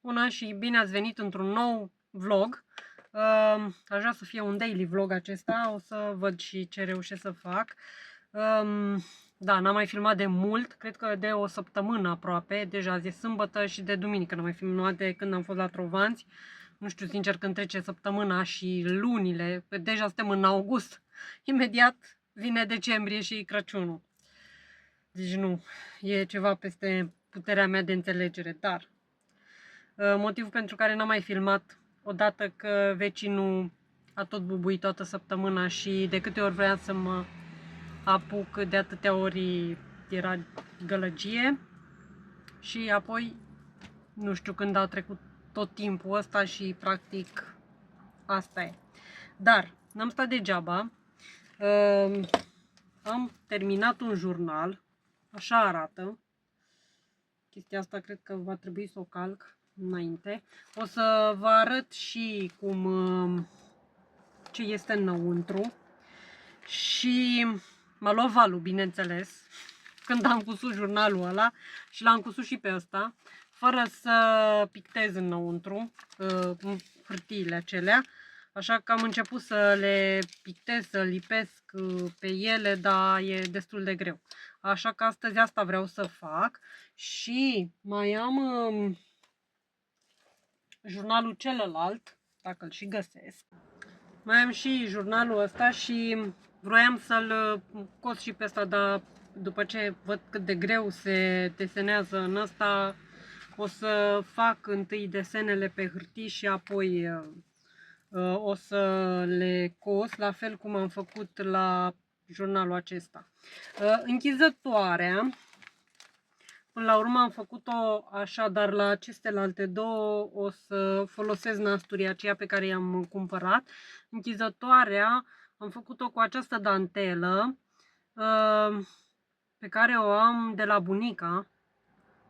Bună și bine ați venit într-un nou vlog. Aș vrea să fie un daily vlog acesta, o să văd și ce reușesc să fac. Da, n-am mai filmat de mult, cred că de o săptămână aproape, deja azi e sâmbătă și de duminică n-am mai filmat de când am fost la Trovanți. Nu știu sincer când trece săptămâna și lunile, că deja suntem în august, imediat vine decembrie și Crăciunul. Deci nu, e ceva peste puterea mea de înțelegere, dar motivul pentru care n-am mai filmat, odată că vecinul a tot bubuit toată săptămâna și de câte ori vreau să mă apuc, de atâtea ori era gălăgie. Și apoi, nu știu când a trecut tot timpul ăsta și practic asta e. Dar n-am stat degeaba, am terminat un jurnal, așa arată. Chestia asta cred că va trebui să o calc înainte. O să vă arăt și ce este înăuntru. Și m-a luat valul, bineînțeles, când am cusut jurnalul ăla și l-am cusut și pe ăsta, fără să pictez înăuntru hârtiile acelea. Așa că am început să le pictez, să lipesc pe ele, dar e destul de greu. Așa că astăzi asta vreau să fac. Și mai am jurnalul celălalt, dacă îl și găsesc. Mai am și jurnalul ăsta și vroiam să-l cos și pe ăsta, dar după ce văd cât de greu se desenează în ăsta, o să fac întâi desenele pe hârtii și apoi o să le cos, la fel cum am făcut la jurnalul acesta. Închizătoarea, până la urmă am făcut-o așa, dar la acestelalte două o să folosesc nasturii aceia pe care i-am cumpărat. Închizătoarea am făcut-o cu această dantelă pe care o am de la bunica,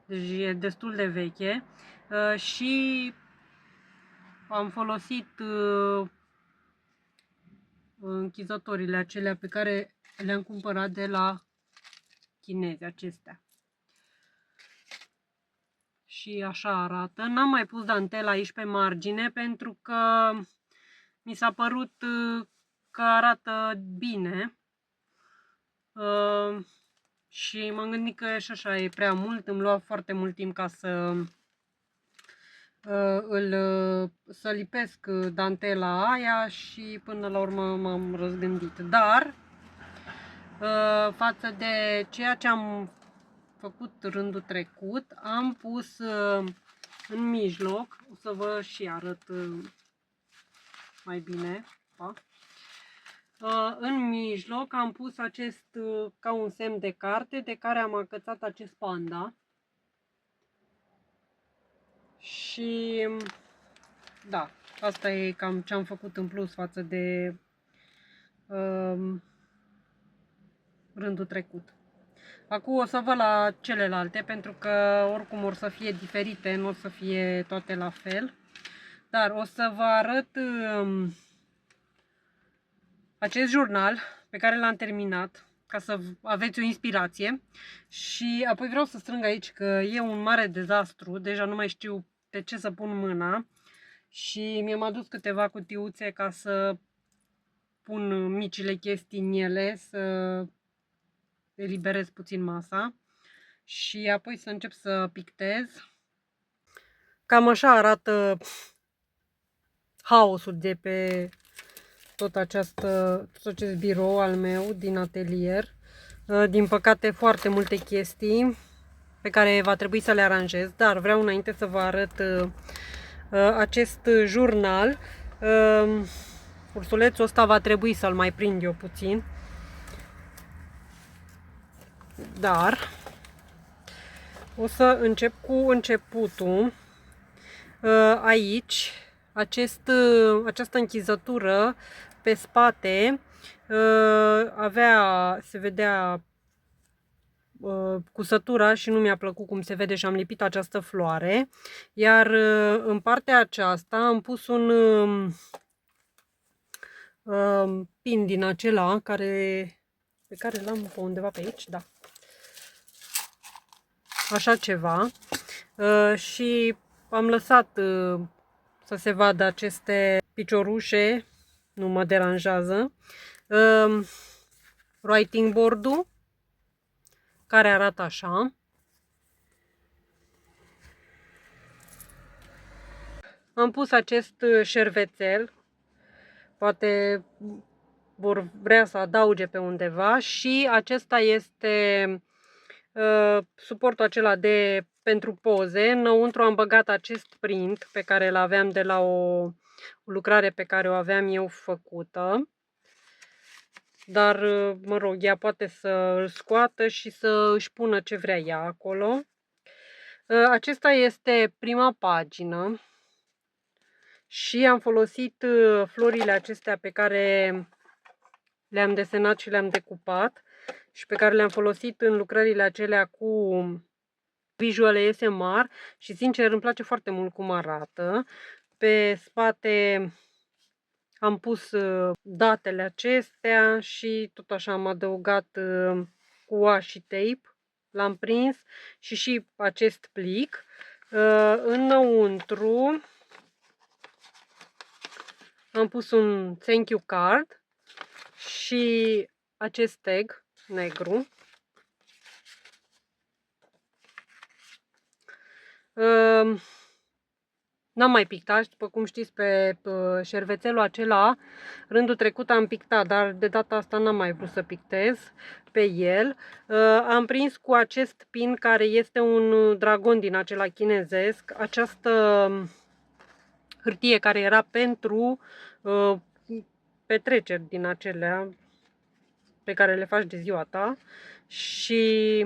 deci e destul de veche, și am folosit închizătorile acelea pe care le-am cumpărat de la chinezi, acestea. Și așa arată. N-am mai pus dantela aici pe margine pentru că mi s-a părut că arată bine. Și m-am gândit că și așa e prea mult, îmi lua foarte mult timp ca să lipesc dantela aia și până la urmă m-am răzgândit. Dar față de ceea ce am făcut rândul trecut, am pus în mijloc, o să vă și arăt mai bine. În mijloc am pus acest ca un semn de carte de care am acățat acest panda. Și da, asta e cam ce am făcut în plus față de rândul trecut. Acum o să văd la celelalte, pentru că oricum or să fie diferite, nu o să fie toate la fel. Dar o să vă arăt acest jurnal pe care l-am terminat, ca să aveți o inspirație. Și apoi vreau să strâng aici, că e un mare dezastru, deja nu mai știu pe ce să pun mâna. Și mi-am adus câteva cutiuțe ca să pun micile chestii în ele, să eliberez puțin masa și apoi să încep să pictez. Cam așa arată haosul de pe tot acest birou al meu din atelier. Din păcate foarte multe chestii pe care va trebui să le aranjez, dar vreau înainte să vă arăt acest jurnal. Ursulețul ăsta va trebui să-l mai prind eu puțin. Dar o să încep cu începutul. Aici, această închizătură pe spate se vedea cusătura și nu mi-a plăcut cum se vede și am lipit această floare. Iar în partea aceasta am pus un pin din acela pe care l-am pe undeva pe aici, da. Așa ceva. Și am lăsat să se vadă aceste piciorușe, nu mă deranjează. Writing board-ul, care arată așa. Am pus acest șervețel, poate vor vrea să adauge pe undeva, și acesta este suportul acela pentru poze. Înăuntru am băgat acest print pe care îl aveam de la o lucrare pe care o aveam eu făcută. Dar, mă rog, ea poate să îl scoată și să își pună ce vrea ea acolo. Acesta este prima pagină și am folosit florile acestea pe care le-am desenat și le-am decupat și pe care le-am folosit în lucrările acelea cu Visual ASMR și, sincer, îmi place foarte mult cum arată. Pe spate am pus datele acestea și tot așa am adăugat cu washi tape, l-am prins, și acest plic. Înăuntru am pus un thank you card și acest tag negru. N-am mai pictat, după cum știți, pe șervețelul acela rândul trecut am pictat, dar de data asta n-am mai vrut să pictez pe el. Am prins cu acest pin, care este un dragon din acela chinezesc, această hârtie care era pentru petreceri din acelea pe care le faci de ziua ta, și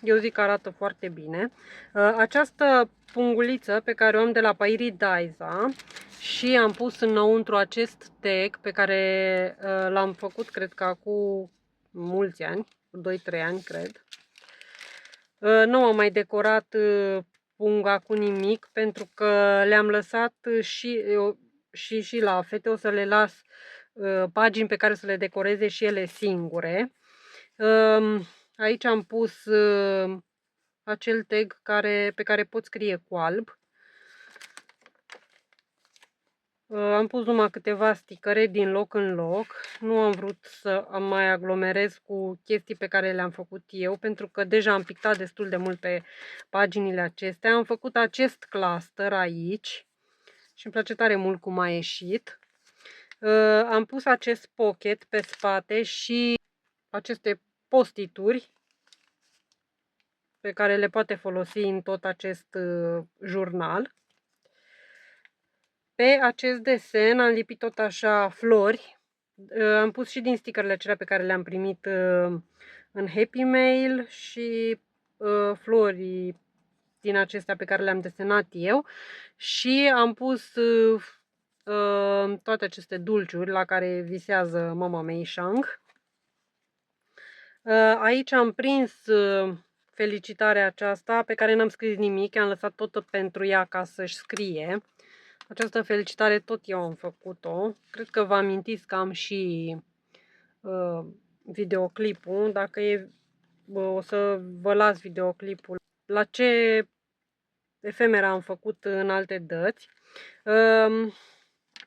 eu zic că arată foarte bine. Această punguliță pe care o am de la Pairi Daiza, și am pus înăuntru acest tag pe care l-am făcut, cred că acum mulți ani, 2-3 ani, cred. Nu am mai decorat punga cu nimic, pentru că le-am lăsat și la fete o să le las pagini pe care să le decoreze și ele singure. Aici am pus acel tag pe care pot scrie cu alb. Am pus numai câteva sticăre din loc în loc. Nu am vrut să mai aglomerez cu chestii pe care le-am făcut eu, pentru că deja am pictat destul de mult pe paginile acestea. Am făcut acest cluster aici și îmi place tare mult cum a ieșit. Am pus acest pocket pe spate și aceste postituri pe care le poate folosi în tot acest jurnal. Pe acest desen am lipit tot așa flori. Am pus și din stickerele acelea pe care le-am primit în Happy Mail și flori din acestea pe care le-am desenat eu, și am pus toate aceste dulciuri la care visează mama Mei Shang. Aici am prins felicitarea aceasta pe care n-am scris nimic, am lăsat tot pentru ea ca să-și scrie. Această felicitare tot eu am făcut-o. Cred că vă amintiți că am și videoclipul. Dacă o să vă las videoclipul la ce efemera am făcut în alte dăți.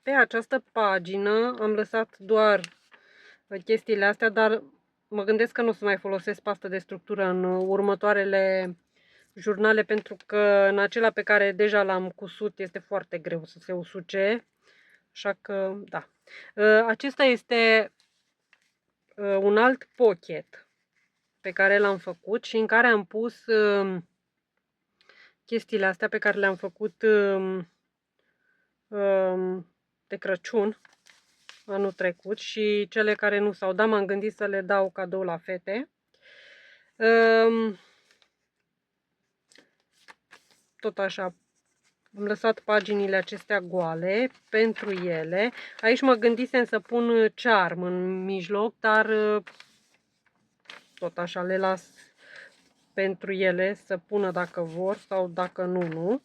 Pe această pagină am lăsat doar chestiile astea, dar mă gândesc că nu o să mai folosesc pasta de structură în următoarele jurnale, pentru că în acela pe care deja l-am cusut este foarte greu să se usuce. Așa că, da. Acesta este un alt pocket pe care l-am făcut și în care am pus chestiile astea pe care le-am făcut de Crăciun anul trecut și cele care nu s-au dat, m-am gândit să le dau cadou la fete. Tot așa, am lăsat paginile acestea goale pentru ele. Aici mă gândisem să pun charm în mijloc, dar tot așa le las pentru ele să pună dacă vor, sau dacă nu, nu.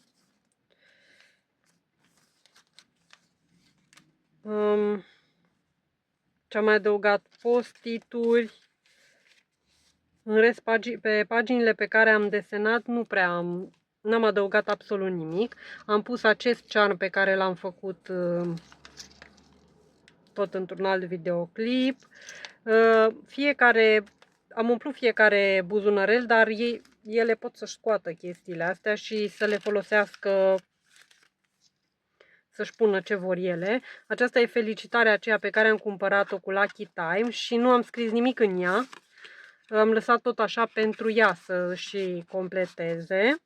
Ce-am mai adăugat? Postituri. În rest, pe paginile pe care am desenat nu prea am n-am adăugat absolut nimic. Am pus acest charm pe care l-am făcut tot într-un alt videoclip. Am umplut fiecare buzunărel, dar ele pot să-și scoată chestiile astea și să le folosească, să-și pună ce vor ele. Aceasta e felicitarea aceea pe care am cumpărat-o cu Lucky Time și nu am scris nimic în ea. Am lăsat tot așa pentru ea să și completeze.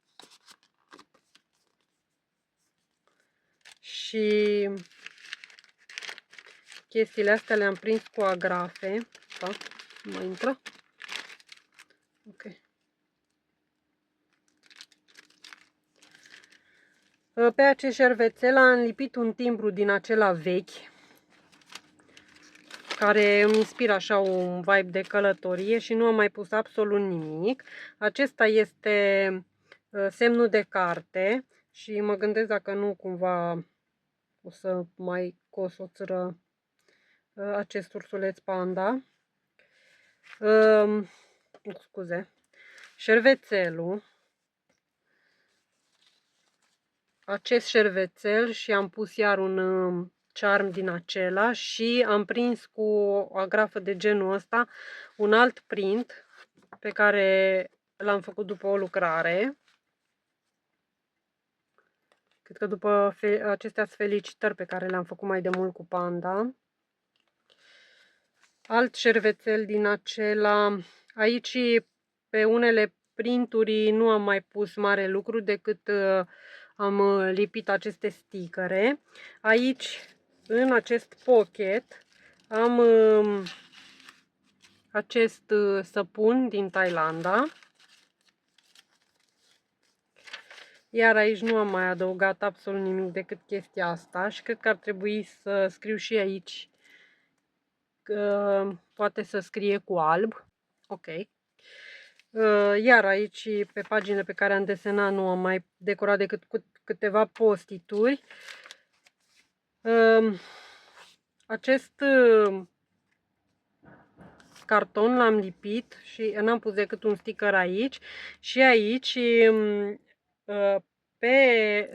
Și chestiile astea le-am prins cu agrafe. Da, nu mai intră. Ok. Pe acest șervețel am lipit un timbru din acela vechi, care îmi inspiră așa un vibe de călătorie și nu am mai pus absolut nimic. Acesta este semnul de carte și mă gândesc dacă nu cumva o să mai cos o țără acest ursuleț panda. Scuze. Șervețelul. Acest șervețel și am pus iar un charm din acela și am prins cu o agrafă de genul ăsta un alt print pe care l-am făcut după o lucrare. Cred că după acestea felicitări pe care le-am făcut mai de mult cu panda. Alt șervețel din acela. Aici pe unele printuri nu am mai pus mare lucru decât am lipit aceste stickere. Aici, în acest pocket, am acest săpun din Thailanda. Iar aici nu am mai adăugat absolut nimic decât chestia asta și cred că ar trebui să scriu și aici, că poate să scrie cu alb. Ok. Iar aici, pe paginile pe care am desenat, nu am mai decorat decât cu câteva postituri. Acest carton l-am lipit și n-am pus decât un sticker aici. Și aici, pe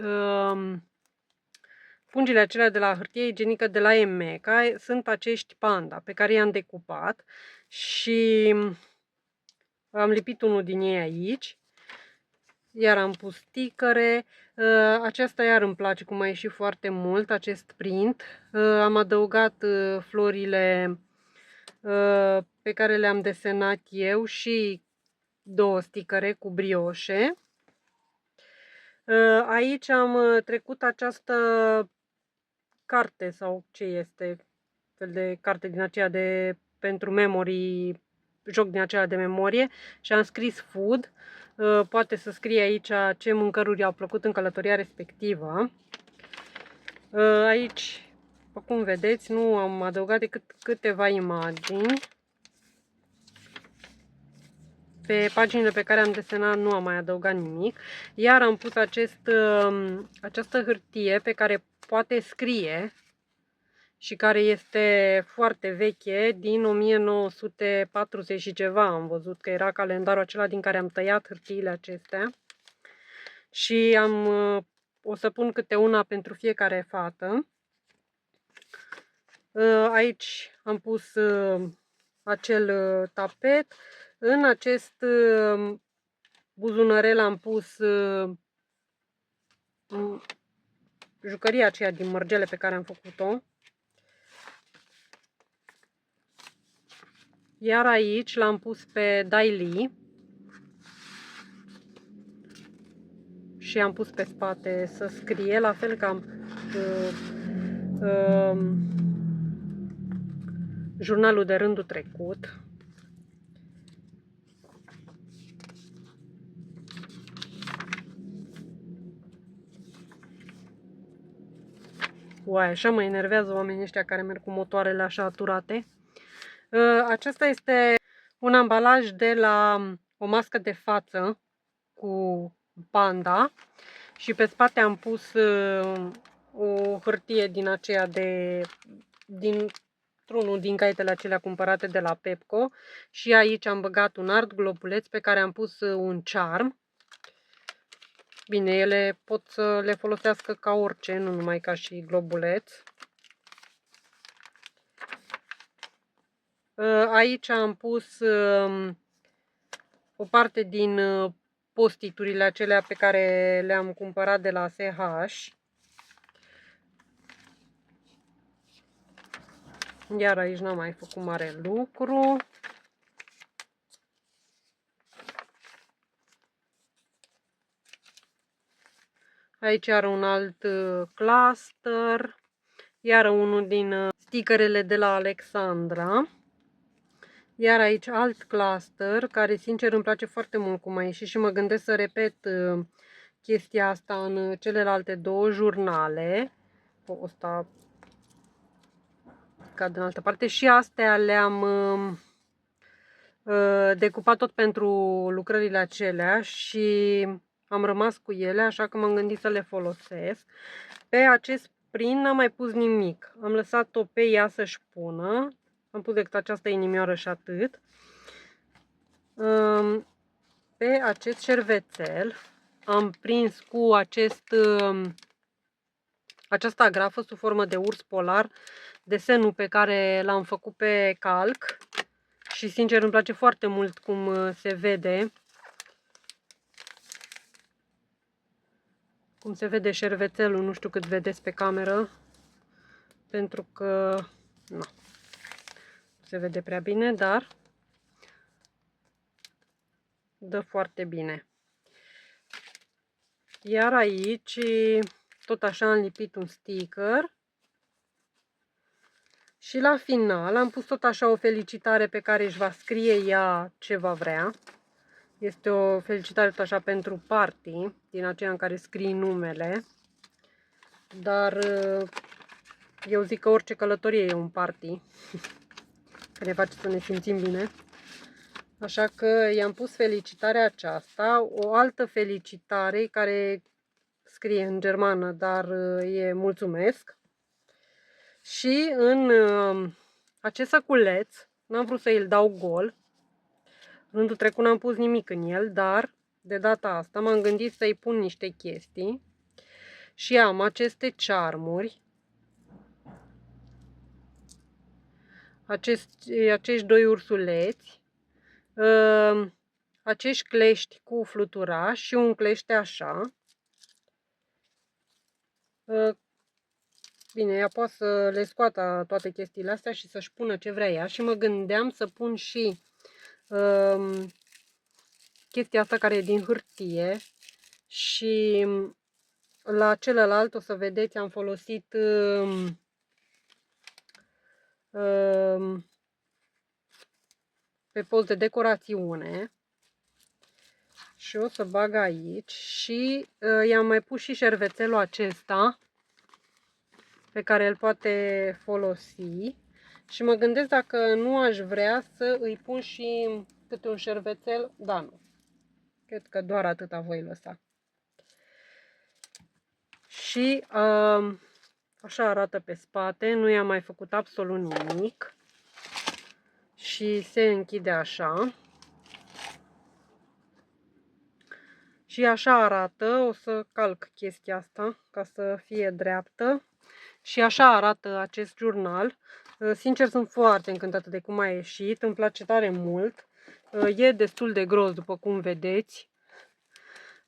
fungile acelea de la hârtie igienică de la Emmeca, sunt acești panda pe care i-am decupat și am lipit unul din ei aici. Iar am pus stickere. Aceasta iar îmi place cum a ieșit foarte mult, acest print. Am adăugat florile pe care le-am desenat eu și două stickere cu brioșe. Aici am trecut această carte sau ce este, fel de carte din aceea de pentru memory, joc din aceea de memorie și am scris food. Poate să scrie aici ce mâncăruri au plăcut în călătoria respectivă. Aici, după cum vedeți, nu am adăugat decât câteva imagini. Pe paginile pe care am desenat nu am mai adăugat nimic. Iar am pus această hârtie pe care poate scrie și care este foarte veche, din 1940 și ceva. Am văzut că era calendarul acela din care am tăiat hârtiile acestea. Și o să pun câte una pentru fiecare fată. Aici am pus acel tapet. În acest buzunărel am pus jucăria aceea din mărgele pe care am făcut-o. Iar aici l-am pus pe Daily și am pus pe spate să scrie, la fel ca jurnalul de rândul trecut. Uai, așa mă enervează oamenii ăștia care merg cu motoarele așa aturate. Acesta este un ambalaj de la o mască de față cu panda și pe spate am pus o hârtie din aceea dintr-unul din caietele acelea cumpărate de la Pepco și aici am băgat un art globuleț pe care am pus un charm. Bine, ele pot să le folosească ca orice, nu numai ca și globuleț. Aici am pus o parte din postiturile acelea pe care le-am cumpărat de la SH. Iar aici n-am mai făcut mare lucru. Aici are un alt cluster. Iar unul din stickerele de la Alexandra. Iar aici alt cluster, care sincer îmi place foarte mult cum a ieșit și mă gândesc să repet chestia asta în celelalte două jurnale. Ăsta cad în altă parte. Și astea le-am decupat tot pentru lucrările acelea și am rămas cu ele, așa că m-am gândit să le folosesc. Pe acest print n-am mai pus nimic. Am lăsat-o pe ea să-și pună. Am pus decât această inimioară și atât. Pe acest șervețel am prins cu această agrafă sub formă de urs polar, desenul pe care l-am făcut pe calc și sincer îmi place foarte mult cum se vede. Cum se vede șervețelul, nu știu cât vedeți pe cameră, pentru că nu se vede prea bine, dar dă foarte bine. Iar aici tot așa am lipit un sticker și la final am pus tot așa o felicitare pe care își va scrie ea ce va vrea. Este o felicitare tot așa pentru party, din aceea în care scrii numele, dar eu zic că orice călătorie e un party, că ne face să ne simțim bine. Așa că i-am pus felicitarea aceasta, o altă felicitare care scrie în germană, dar e mulțumesc. Și în acest săculeț, n-am vrut să îl dau gol, rândul trecut n-am pus nimic în el, dar de data asta m-am gândit să-i pun niște chestii și am aceste cearmuri, acești doi ursuleți, acești clești cu fluturaș și un clește așa. Bine, ea poate să le scoată toate chestiile astea și să-și pună ce vrea ea și mă gândeam să pun și chestia asta care e din hârtie și la celălalt o să vedeți am folosit pe post de decorațiune și o să bag aici și i-am mai pus și șervețelul acesta pe care îl poate folosi și mă gândesc dacă nu aș vrea să îi pun și câte un șervețel, da, nu, cred că doar atâta voi lăsa. Și așa arată pe spate, nu i-am mai făcut absolut nimic și se închide așa. Și așa arată, o să calc chestia asta ca să fie dreaptă. Și așa arată acest jurnal. Sincer, sunt foarte încântată de cum a ieșit, îmi place tare mult. E destul de gros, după cum vedeți.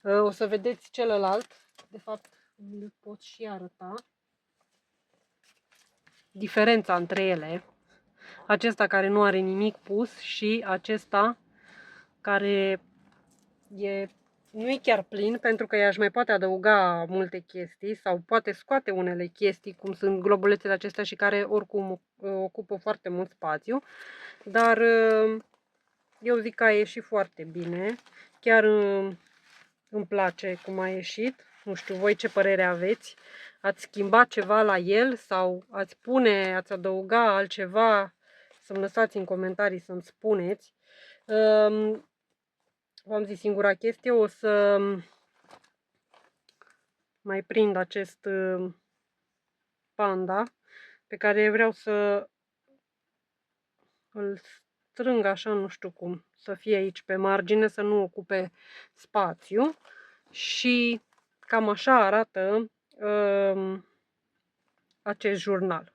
O să vedeți celălalt, de fapt îl pot și arăta. Diferența între ele. Acesta care nu are nimic pus și acesta care nu e chiar plin, pentru că i-aș mai poate adăuga multe chestii sau poate scoate unele chestii, cum sunt globulețele acestea și care oricum ocupă foarte mult spațiu. Dar eu zic că a ieșit foarte bine. Chiar îmi place cum a ieșit. Nu știu voi ce părere aveți. Ați schimbat ceva la el sau ați adăuga altceva? Să-mi lăsați în comentarii să-mi spuneți. V-am zis singura chestie, o să mai prind acest panda pe care vreau să îl strâng așa, nu știu cum, să fie aici pe margine, să nu ocupe spațiu și Cam așa arată acest jurnal.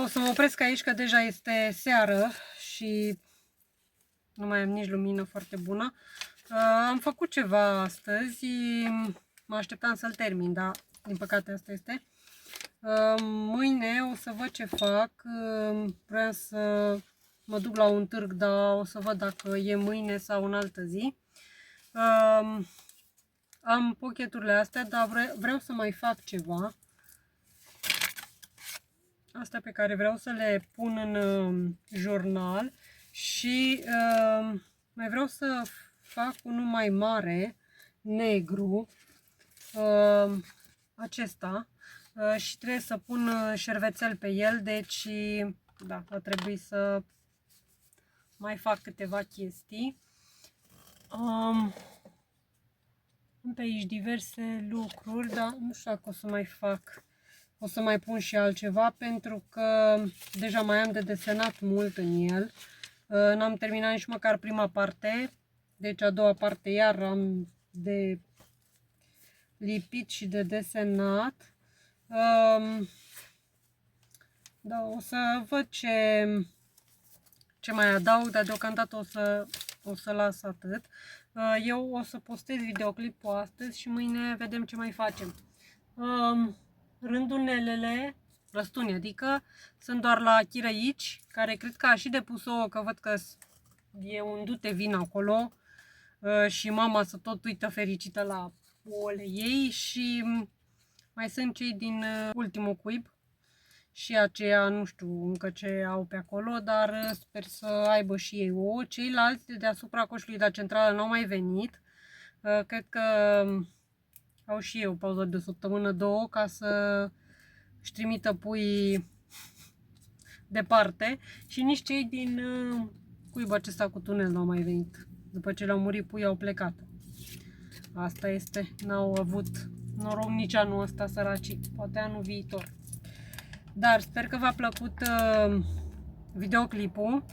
O să mă opresc aici că deja este seară și nu mai am nici lumină foarte bună. Am făcut ceva astăzi, mă așteptam să-l termin, dar din păcate asta este. Mâine o să văd ce fac. Vreau să mă duc la un târg, dar o să văd dacă e mâine sau în altă zi. Am pocheturile astea, dar vreau să mai fac ceva. Astea pe care vreau să le pun în jurnal și mai vreau să fac unul mai mare, negru, acesta, și trebuie să pun șervețel pe el, deci da, va trebui să mai fac câteva chestii. Am pe aici diverse lucruri, dar nu știu dacă o să mai fac. O să mai pun și altceva pentru că deja mai am de desenat mult în el. N-am terminat nici măcar prima parte, deci a doua parte iar am de lipit și de desenat. Da, o să văd ce mai adaug, dar deocamdată o să las atât. Eu o să postez videoclipul astăzi și mâine vedem ce mai facem. Rândunelele, răstuni, adică, sunt doar la chirăici, care cred că a și depus ouă, că văd că e un dute vin acolo și mama se tot uită fericită la ouăle ei și mai sunt cei din ultimul cuib și aceia nu știu încă ce au pe acolo, dar sper să aibă și ei ouă. Ceilalți de deasupra coșului de centrală n-au mai venit, cred că au și eu pauză de o săptămână, două, ca să își trimită puii departe. Și nici cei din cuibul acesta cu tunel n-au mai venit. După ce le-au murit puii, au plecat. Asta este. N-au avut noroc nici anul ăsta, săracii. Poate anul viitor. Dar sper că v-a plăcut videoclipul,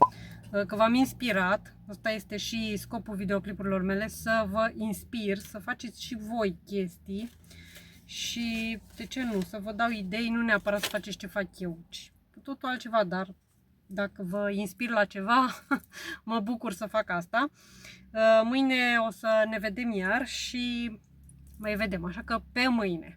că v-am inspirat. Asta este și scopul videoclipurilor mele, să vă inspir, să faceți și voi chestii și, de ce nu, să vă dau idei, nu neapărat să faceți ce fac eu, ci totul altceva, dar dacă vă inspir la ceva, mă bucur să fac asta. Mâine o să ne vedem iar și mai vedem, așa că pe mâine!